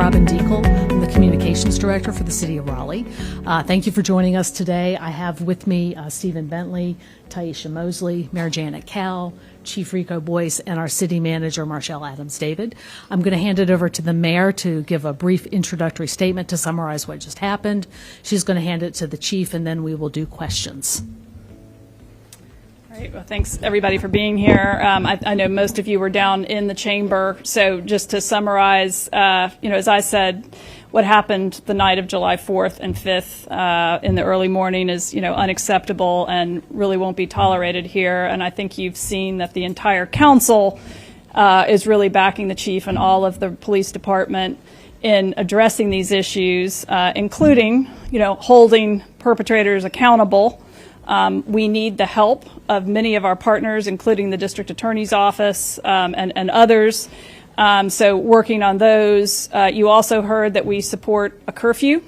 Robin Deacle. I'm the Communications Director for the City of Raleigh. Thank you for joining us today. I have with me Stephen Bentley, Taisha Mosley, Mayor Janet Cowell, Chief Rico Boyce, and our City Manager, Marshall Adams-David. I'm going to hand it over to the Mayor to give a brief introductory statement to summarize what just happened. She's going to hand it to the Chief, and then we will do questions. Well, thanks everybody for being here. I know most of you were down in the chamber, so just to summarize, as I said, what happened the night of July 4th and 5th in the early morning is, unacceptable and really won't be tolerated here. And I think you've seen that the entire council is really backing the chief and all of the police department in addressing these issues, including, holding perpetrators accountable. We need the help of many of our partners, including the District Attorney's Office and others. So working on those. You also heard that we support a curfew.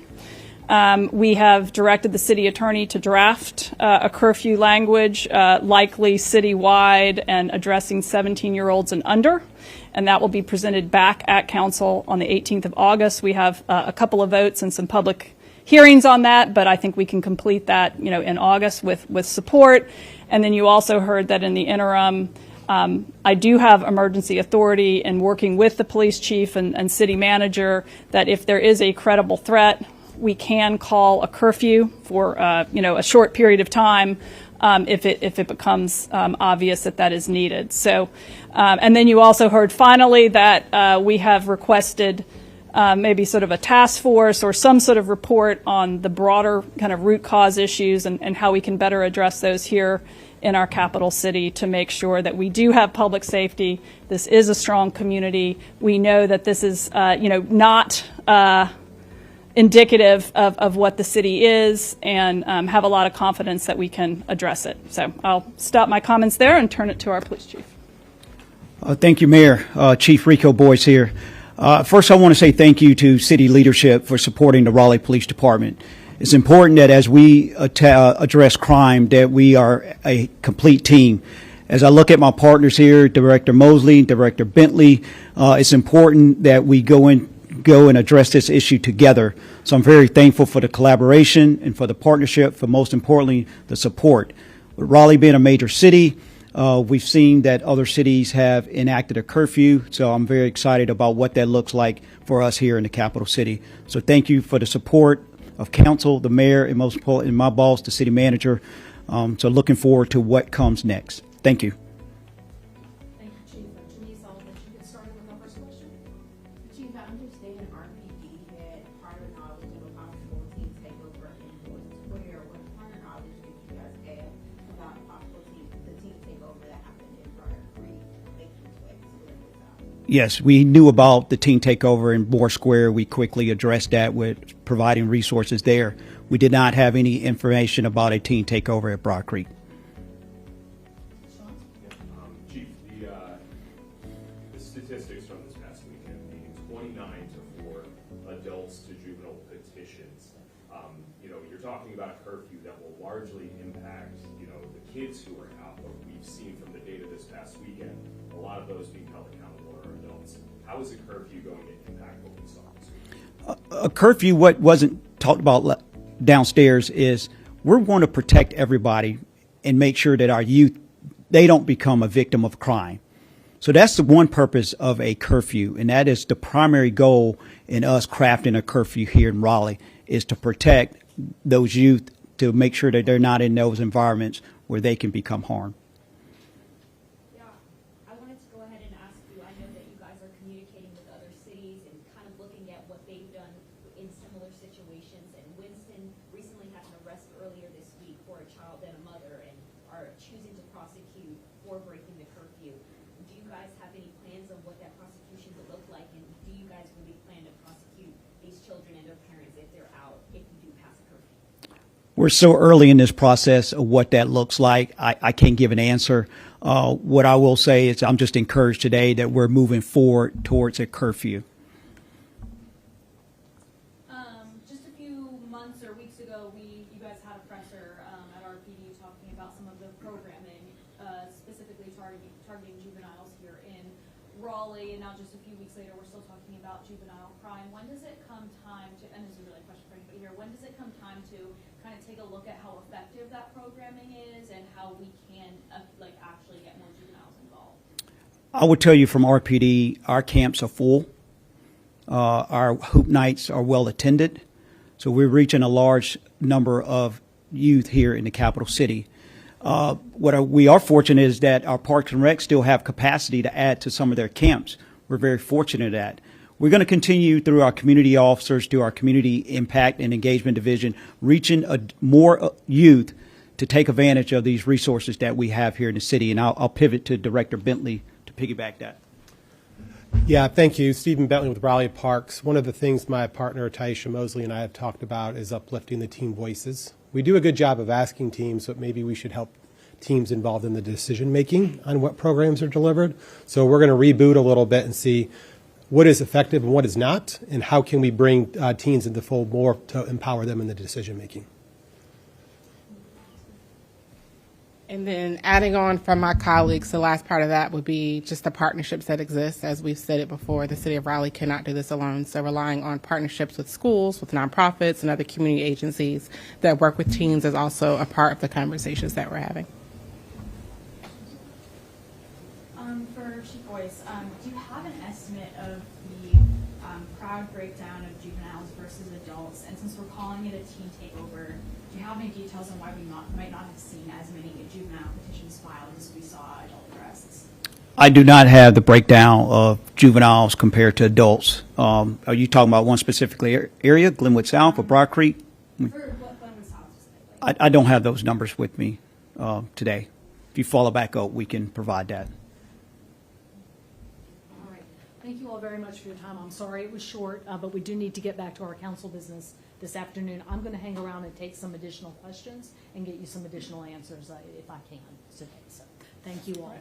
We have directed the City Attorney to draft a curfew language, likely citywide and addressing 17-year-olds and under. And that will be presented back at Council on the 18th of August. We have a couple of votes and some public hearings on that, but I think we can complete that, in August with support. And then you also heard that in the interim, I do have emergency authority in working with the police chief and city manager that if there is a credible threat, we can call a curfew for, a short period of time if it becomes obvious that is needed. So, and then you also heard finally that we have requested maybe sort of a task force or some sort of report on the broader kind of root cause issues and how we can better address those here in our capital city to make sure that we do have public safety. This is a strong community. We know that this is, not indicative of what the city is, and have a lot of confidence that we can address it. So I'll stop my comments there and turn it to our police chief. Thank you, Mayor. Chief Rico Boyce here. First, I want to say thank you to city leadership for supporting the Raleigh Police Department. It's important that as we address crime, that we are a complete team. As I look at my partners here, Director Mosley, Director Bentley, it's important that we go and address this issue together. So I'm very thankful for the collaboration and for the partnership, for most importantly, the support. With Raleigh being a major city, we've seen that other cities have enacted a curfew, so I'm very excited about what that looks like for us here in the capital city. So thank you for the support of council, the mayor, and most importantly, my boss, the city manager. So looking forward to what comes next. Thank you. Thank you, Chief. Denise, I'll let you get started with our first question. Chief, I understand RPD had prior knowledge of a possible team takeover in Fort Square. What prior knowledge did you guys have about the team takeover that happened in Briar Creek, making its way to Square Woods? Yes, we knew about the team takeover in Moore Square. We quickly addressed that with providing resources there. We did not have any information about a team takeover at Briar Creek. Chief, the statistics from this past weekend, the 29 to 4 adults to juvenile petitions. You're talking about a curfew that will largely impact, the kids who are out, but we've seen from the data this past weekend, a lot of those being held accountable are adults. How is a curfew going to impact what we saw this weekend? A curfew, what wasn't talked about downstairs, is we're going to protect everybody and make sure that our youth, they don't become a victim of crime. So that's the one purpose of a curfew, and that is the primary goal in us crafting a curfew here in Raleigh, is to protect those youth, to make sure that they're not in those environments where they can become harmed. Yeah, I wanted to go ahead and ask you, I know that you guys are communicating with other cities and kind of looking at what they've done in similar situations, and Winston recently had an arrest earlier this week for a child and a mother and are choosing to prosecute for breaking the curfew. Do you guys have any plans on what that prosecution would look like, and do you guys really plan to prosecute these children and their parents if they're out, if you do pass a curfew? We're so early in this process of what that looks like. I can't give an answer. What I will say is I'm just encouraged today that we're moving forward towards a curfew. Just a few months or weeks ago, you guys had a presser at RPD talking about some of the programming, specifically targeting juveniles here in Raleigh, and now just a few weeks later, we're still talking about about juvenile crime. When does it come time to, and this is really a question for anybody here, when does it come time to kind of take a look at how effective that programming is and how we can like actually get more juveniles involved? I would tell you from RPD, our camps are full. Our hoop nights are well attended. So we're reaching a large number of youth here in the capital city. We are fortunate is that our Parks and Rec still have capacity to add to some of their camps. We're very fortunate at that. We're going to continue through our community officers, through our community impact and engagement division, reaching more youth to take advantage of these resources that we have here in the city. And I'll pivot to Director Bentley to piggyback that. Yeah, thank you. Stephen Bentley with Raleigh Parks. One of the things my partner, Taisha Mosley, and I have talked about is uplifting the team voices. We do a good job of asking teams, but maybe we should help teams involved in the decision-making on what programs are delivered. So we're going to reboot a little bit and see what is effective and what is not, and how can we bring teens into the fold more to empower them in the decision-making. And then adding on from my colleagues, the last part of that would be just the partnerships that exist. As we've said it before, the City of Raleigh cannot do this alone. So relying on partnerships with schools, with nonprofits, and other community agencies that work with teens is also a part of the conversations that we're having. For Chief Boyce, do you have an estimate of the crowd breakdown of juveniles versus adults? And since we're calling it a teen takeover, do you have any details on why we might not have seen as many juvenile petitions filed as we saw adult arrests? I do not have the breakdown of juveniles compared to adults. Are you talking about one specific area, Glenwood South or Broad Creek? For Glenwood South specifically. I don't have those numbers with me today. If you follow back up, we can provide that. All right. Thank you all very much for your time. I'm sorry it was short, but we do need to get back to our council business this afternoon. I'm going to hang around and take some additional questions and get you some additional answers if I can today. So thank you all.